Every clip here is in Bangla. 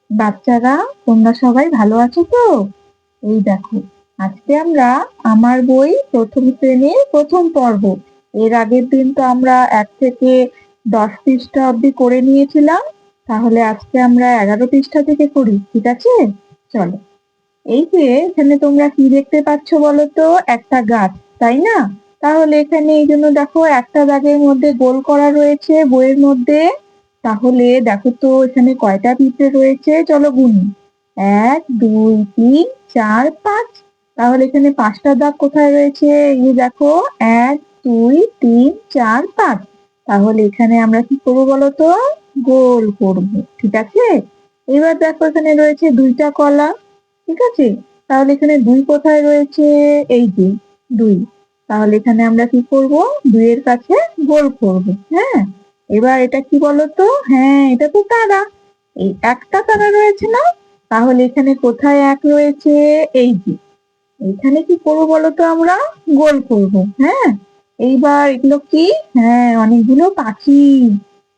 বাচ্চারা, তোমরা সবাই ভালো আছো তো? এই দেখো, আজকে আমরা আমার বই প্রথম শ্রেণীর প্রথম পর্ব। এর আগের দিন তো আমরা 1 থেকে 10 পৃষ্ঠা অবধি করে নিয়েছিলাম। তাহলে আজকে আমরা 11 পৃষ্ঠা থেকে করি, ঠিক আছে? চলো। এই যে এখানে তোমরা কি দেখতে পাচ্ছ বলো তো? একটা গাছ, তাই না? তাহলে এখানে এই জন্য দেখো একটা দাগের মধ্যে গোল করা রয়েছে বইয়ের মধ্যে। তাহলে দেখো তো এখানে কয়টা পিঁপড়ে রয়েছে, চলো গুনি। 1 2 3 4 5। তাহলে এখানে 5টা দাগ কোথায় রয়েছে? এই যে দেখো, 1 2 3 4 5। তাহলে এখানে আমরা কি করবো বলো তো? গোল করব, ঠিক আছে? এবার দেখো এখানে রয়েছে 2টা কলা, ঠিক আছে? তাহলে এখানে 2 কোথায় রয়েছে? এই যে 2। তাহলে এখানে আমরা কি করব? 2 এর কাছে গোল করব, হ্যাঁ? এবার এটা কি বলতো? হ্যাঁ, এটা তো তারা। এই একটা তারা রয়েছে না? তাহলে এখানে কোথায় 1 রয়েছে? এই যে। এখানে কি করবো বলতো আমরা? গোল করব, হ্যাঁ? এইবার এগুলো কি? হ্যাঁ, অনেকগুলো পাখি।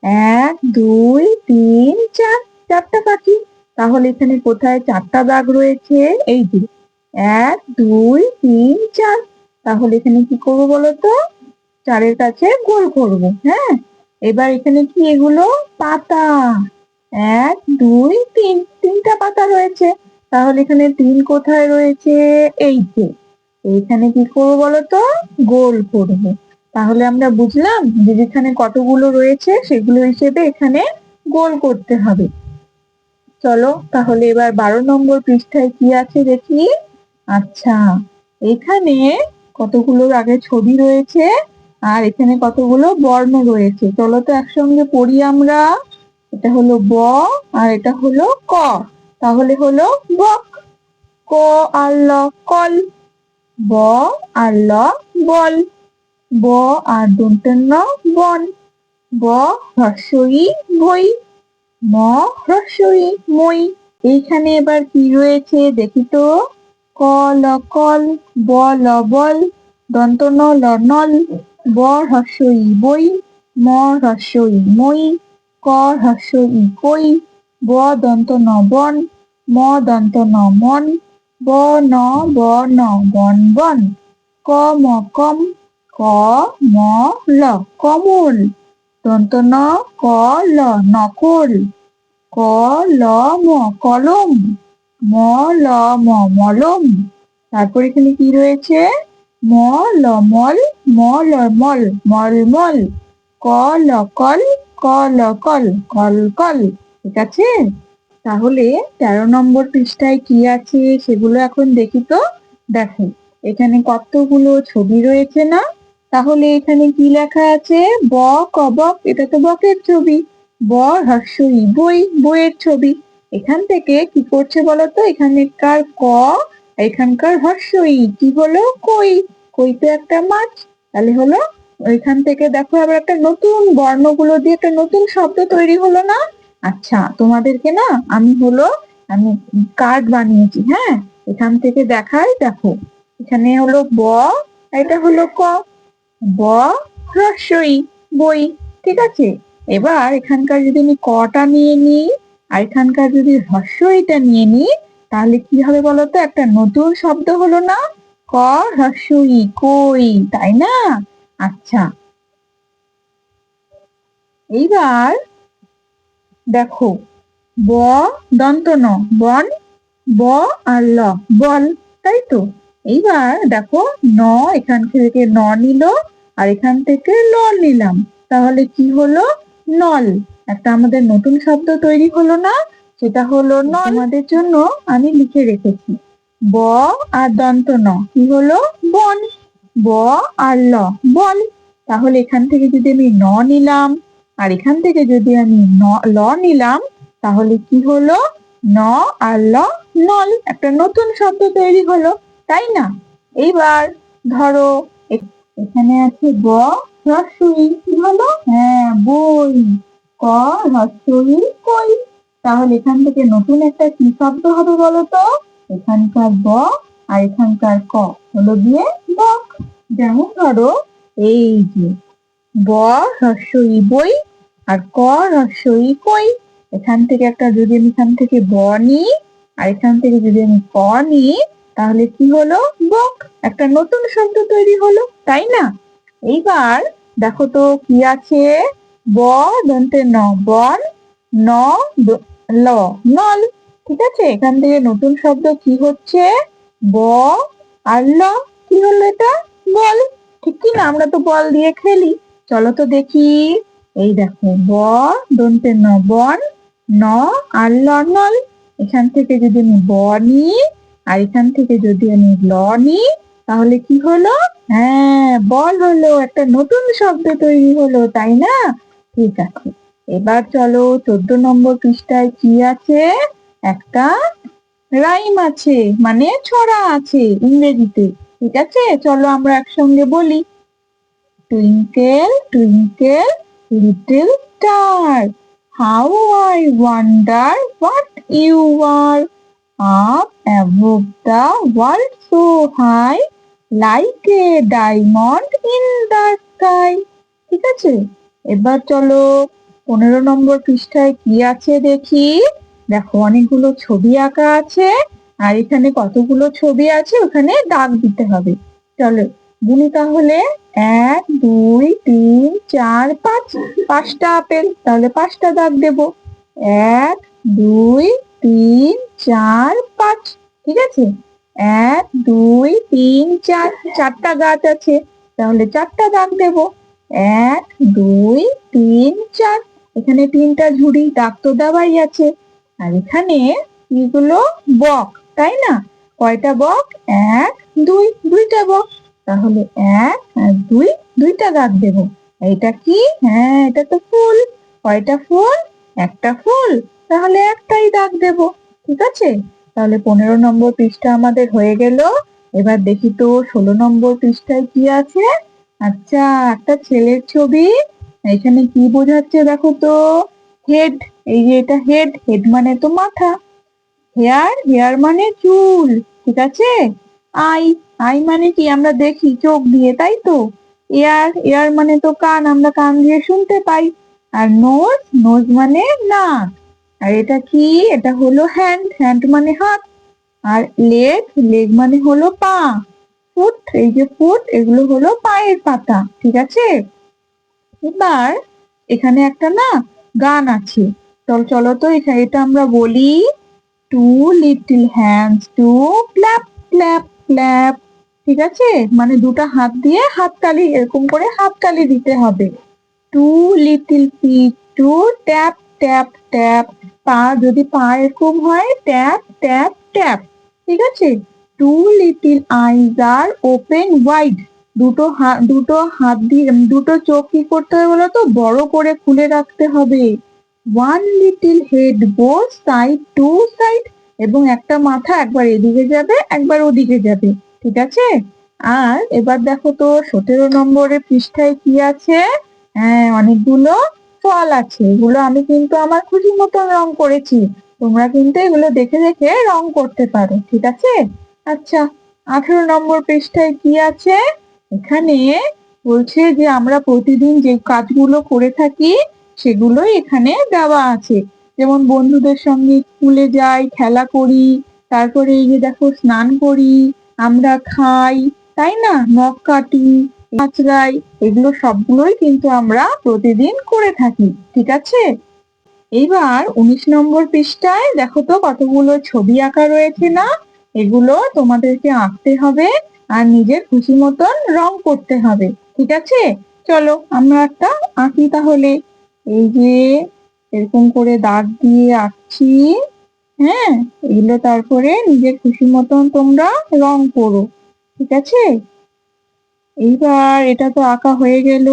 1 2 3 4, 4টা পাখি। তাহলে এখানে কোথায় 4টা দাগ রয়েছে? এই যে 1 2 3 4। তাহলে এখানে কি করবো বলতো? 4 এর কাছে গোল করব, হ্যাঁ? এবার এখানে কি এগুলো? পাতা। 1 2 3, 3টা পাতা রয়েছে। তাহলে এখানে 3 কোথায় রয়েছে? এই যে। এইখানে কি করবো বলতো? গোল করব। তাহলে আমরা বুঝলাম যে যেখানে কতগুলো রয়েছে সেগুলো হিসেবে এখানে গোল করতে হবে। চলো তাহলে এবার 12 নম্বর পৃষ্ঠায় কি আছে দেখি। আচ্ছা, এখানে কতগুলো আগে ছবি রয়েছে আর এখানে কতগুলো বর্ণ রয়েছে। চলো তো একসঙ্গে পড়ি আমরা। এটা হলো ব আর এটা হলো ক। তাহলে হলো বক। ক আর ল কল। ব আর ল বল। ব আর দন্তের ন বন। ব হ্রস্ব ই বই। ম হ্রস্ব ই মই। এইখানে এবার কি রয়েছে দেখি তো। ক ল কল। ব ল বল। দন্ত ন ল নল। ব হ্রস্ব ই বই। ম হ্রস্ব ই মই। ক হ্রস্ব ই কই। ব দন্ত ন বন। ম দন্ত ন মন। ব ন ব ন বন বন। ক ম কম। ক ম ল কমল। দন্ত ন ক ল নকল। ক ল ম কলম। ম ল ম মলম। তারপর এখানে কি রয়েছে? ম ল মল। ম ল মল মলমল। ক ল কল। ক ল কল কল কল। ঠিক আছে? তাহলে 13 নম্বর পৃষ্ঠায় কি আছে সেগুলো এখন দেখি তো। দেখো, এখানে কতগুলো ছবি রয়েছে না? তাহলে এখানে কি লেখা আছে? ব ক বক, এটা তো বকের ছবি। ব হ্রস্ব ই বই, বইয়ের ছবি। এখান থেকে কি করছে বলতো? এখানকার ক, এখানকার হ্রস্ব ই কি হলো? কই। কই তো একটা মাছ। তাহলে হলো এখান থেকে দেখো আবার একটা নতুন বর্ণগুলো দিয়ে একটা নতুন শব্দ তৈরি হলো না? আচ্ছা, তোমাদেরকে না আমি কার্ড বানিয়েছি, হ্যাঁ? এখান থেকে দেখাই, দেখো। এখানে হলো ব, এটা হলো ক। ব হ্রস্ব ই বই, ঠিক আছে? এবার এখানকার যদি আমি কটা নিয়ে নিই আর এখানকার যদি হ্রস্ব ইটা নিয়ে নিই, তাহলে কি হবে বলতো? একটা নতুন শব্দ হলো না? ক হ্রস্ব ই কই, তাই না? আচ্ছা, এইবার দেখো, ব দন্ত ন বন। ব আর ল বল, তাই তো? এইবার দেখো, ন এখান থেকে ন নিল আর এখান থেকে ল নিলাম। তাহলে কি হলো? নল। একটা আমাদের নতুন শব্দ তৈরি হলো না? সেটা হলো নল। তোমাদের জন্য আমি লিখে রেখেছি। ব আর দন্ত ন কি হলো? বন। ব আর ল বল। তাহলে এখান থেকে যদি আমি ন নিলাম আর এখান থেকে যদি আমি ল নিলাম, তাহলে কি হলো? ন আর ল নল, একটা নতুন শব্দ তৈরি হলো, তাই না? এইবার ধরো, এখানে আছে ব হ্রস্ব ই, কি হলো? হ্যাঁ, বই। ক হ্রস্ব ই কই। তাহলে এখান থেকে নতুন একটা কি শব্দ হবে বলতো? এখানকার ব আর এখানকার ক হলো গিয়ে বক। যেমন ধরো, এই যে ব হ্রস্ব ই বই আর ক হ্রস্ব ই কই। এখান থেকে একটা, যদি আমি এখান থেকে ব নিই আর এখান থেকে যদি আমি ক নিই, তাহলে কি হলো? বক। একটা নতুন শব্দ তৈরি হলো, তাই না? এইবার দেখো তো কি আছে? ব দন্তে ন, বন। ন ল, নল। ঠিক আছে, এখান থেকে নতুন শব্দ কি হচ্ছে? ব আর ল। কি হলো এটা? বল। ঠিক কি না? আমরা তো বল দিয়ে খেলি। চলো তো দেখি। এই দেখো, ব দন্তে ন, বন। ন আর ল, নল। এখান থেকে যদি আমি ব নিই আর এখান থেকে যদি আমি ল নিই, তাহলে কি হলো? হ্যাঁ, বল হলো। একটা নতুন শব্দ তৈরি হলো, তাই না? ঠিক আছে, এবার চলো 14 নম্বর পৃষ্ঠায় কি আছে? একটা রাইম আছে, মানে ছড়া আছে ইংরেজিতে। ঠিক আছে, চলো আমরা একসঙ্গে বলি। Twinkle twinkle little star, how I wonder what you are, up above the world so high, like a diamond in the sky. ঠিক আছে, এবার চলো 15 নম্বর পৃষ্ঠায় কি আছে দেখি। দেখো, অনেকগুলো ছবি আঁকা আছে আর এখানে কতগুলো ছবি আছে ওখানে দাগ দিতে হবে। চলো গুনি তাহলে। 1 2 3 4 5, 5টা আপেল, তাহলে 5টা দাগ দেব। 1 2 3 4 5। ঠিক আছে, 1 2 3 4, 4টা গাছ আছে, তাহলে 4টা দাগ দেব। 1 2 3 4। এখানে 3টা ঝুড়ি, দাগ তো দেওয়াই আছে। আর এখানে এগুলো বক, তাই না? কয়টা বক? 1 2, 2টা বক। তাহলে 1 আর 2, 2টা দাগ দেব। এটা কি? হ্যাঁ, এটা তো ফুল। কয়টা ফুল? একটা ফুল, তাহলে একটাই দাগ দেব। ঠিক আছে, তাহলে 15 নম্বর পৃষ্ঠা আমাদের হয়ে গেল। এবার দেখি তো 16 নম্বর পৃষ্ঠায় কি আছে। আচ্ছা, একটা ছেলের ছবি। এখানে কি বোঝাচ্ছে দেখো তো? হেড। এই যে এটা হেড, হেড মানে তো মাথা। হেয়ার, হেয়ার মানে চুল। ঠিক আছে। আই, আই মানে কি? আমরা দেখি চোখ দিয়ে, তাই তো। এয়ার, এয়ার মানে তো কান, আমরা কান দিয়ে শুনতে পাই। আর নোজ, নোজ মানে নাক। আর এটা কি? এটা হলো হ্যান্ড, হ্যান্ড মানে হাত। আর লেগ, লেগ মানে হলো পা। ফুট, এই যে ফুট, এগুলো হলো পায়ের পাতা। ঠিক আছে, এবার এখানে একটা না গান আছে। চলো তো এটা আমরা বলি। Two little hands to clap clap clap. ঠিক আছে, মানে দুটো হাত দিয়ে হাততালি, এরকম করে হাততালি দিতে হবে। Two little feet to tap tap tap. পা, যদি পা এরকম হয়, ট্যাপ ট্যাপ ট্যাপ। ঠিক আছে। Two little eyes are open wide. দুটো হাত দিয়ে, দুটো চোখ কি করতে হবে বলো তো? বড় করে খুলে রাখতে হবে। One little head goes side to side. এবং একটা মাথা একবার এদিকে যাবে একবার ওদিকে যাবে। ঠিক আছে। আর এবার দেখো তো 17 নম্বরের পৃষ্ঠায় কি আছে। হ্যাঁ, অনেকগুলো ফল আছে। এগুলো আমি কিন্তু আমার খুশি মতন রং করেছি। তোমরা কিন্তু এগুলো দেখে দেখে রং করতে পারো। ঠিক আছে। আচ্ছা, 18 নম্বর পৃষ্ঠায় কি আছে? এখানে বলছে যে আমরা প্রতিদিন যে কাজগুলো করে থাকি সেগুলোই এখানে দেওয়া আছে। যেমন বন্ধুদের সঙ্গে স্কুলে যাই, খেলা করি, তারপরে এই যে দেখো স্নান করি, আমরা খাই, তাই না? নখ কাটি, আঁচড়াই, এগুলো সবগুলোই কিন্তু আমরা প্রতিদিন করে থাকি। ঠিক আছে। এইবার 19 নম্বর পৃষ্ঠায় দেখো তো কতগুলো ছবি আঁকা রয়েছে না? এগুলো তোমাদেরকে আঁকতে হবে আর নিজের খুশি মতন রং করতে হবে। ঠিক আছে, চলো আমরা একটা আঁকি তাহলে। এই যে এরকম করে দাগ দিয়ে আঁকছি। হ্যাঁ, এগুলো তারপরে নিজের খুশি মতন তোমরা রং করো। ঠিক আছে, এইবার এটা তো আঁকা হয়ে গেল।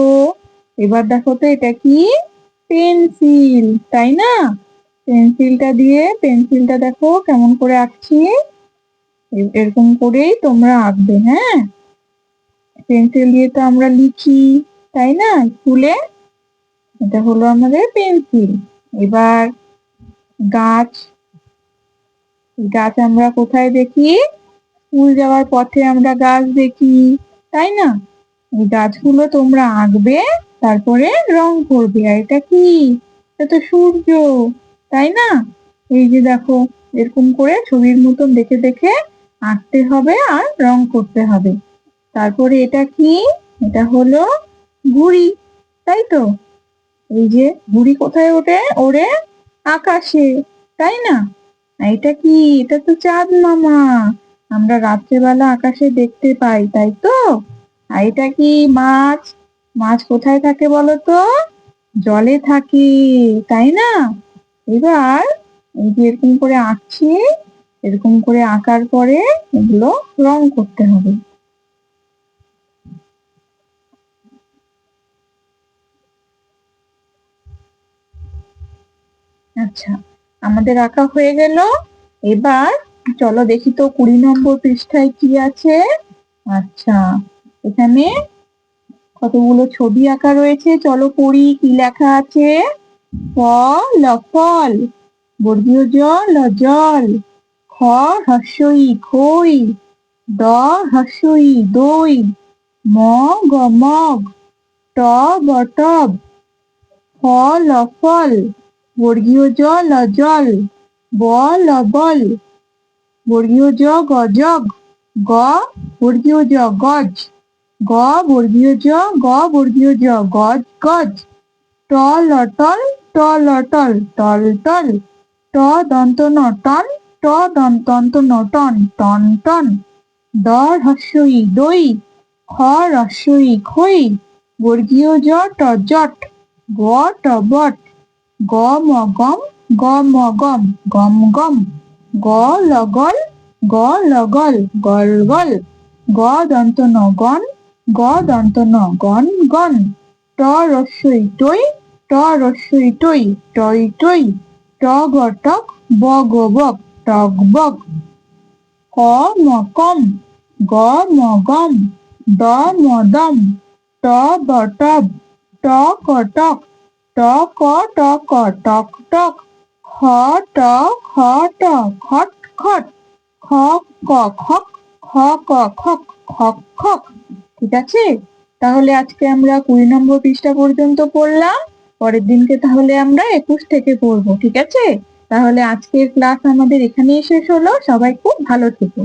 এবার দেখো তো এটা কি? পেন্সিল, তাই না? পেন্সিলটা দেখো কেমন করে আঁকছি। এরকম করেই তোমরা আঁকবে। হ্যাঁ, পেন্সিল দিয়ে তো আমরা লিখি, তাই না, স্কুলে? এটা হলো আমাদের পেন্সিল। এবার গাছ, গাছ আমরা কোথায় দেখি? স্কুল যাওয়ার পথে আমরা গাছ দেখি, তাই না? এই গাছগুলো তোমরা আঁকবে, তারপরে রং করবে। আর এটা কি? এটা তো সূর্য। তাই না? এই যে দেখো, এরকম করে ছবির মতন দেখে দেখে আঁকতে হবে আর রং করতে হবে। তারপরে এটা কি? এটা হলো ঘুড়ি, তাই তো? এই যে ঘুড়ি কোথায় ওঠে? ওড়ে আকাশে, তাই না? আর এটা কি? এটা তো চাঁদ মামা, আমরা রাত্রেবেলা আকাশে দেখতে পাই, তাই তো? আর এটা কি? মাছ। মাছ কোথায় থাকে বলো তো? জলে থাকে, তাই না? এবার এই যে এরকম করে আঁকছি, এরকম করে আঁকার পরে এগুলো রং করতে হবে। আচ্ছা, আমাদের আঁকা হয়ে গেল। এবার চলো দেখি তো 20 নম্বর পৃষ্ঠায় কি আছে। আচ্ছা, এখানে কতগুলো ছবি আঁকা রয়েছে, চলো পড়ি কি লেখা আছে। ফল ফল, বর্গীয় জ ল জল, খ হ্রস্বই খই, দ হ্রস্বই দই, ম গ মগ, ট বটব, ফল ফল, বর্গীয় জ ল জল, ব লবল, বর্গীয় জ গজগ, গ বর্গীয় জ গজ, গ বর্গীয় জ, গ বর্গীয় জ গজ গজ, ট লটল, ট লটল, টল টল, ট দন্ত ন টন, ট দন্ত ন টন, টন টন, দ হ্রস্বই দই, খ হ্রস্বই খই, বর্গীয় জ ট জট, গ টবট, গ মগম, গ মগম, গম গম, গ লগল, গ লগল, গল গল, গ দন্ত ন গন, গ দন্ত ন গন গন, ট রস্যই টই, ট রস্যই টই, টই টই, ট গটক, ব গবক, টক বক, ক মকম, গ মগম, দ মদম, ট বটব, ট কটক, ট ক টক, টক টক, খ ট খ ট, খট খট, খ ক খক, খ ক খক, খক খক। ঠিক আছে? তাহলে আজকে আমরা 20 নম্বর পৃষ্ঠা পর্যন্ত পড়লাম। পরের দিনকে তাহলে আমরা 21 থেকে পড়বো, ঠিক আছে? তাহলে আজকের ক্লাস আমাদের এখানেই শেষ হলো। সবাই খুব ভালো থেকো।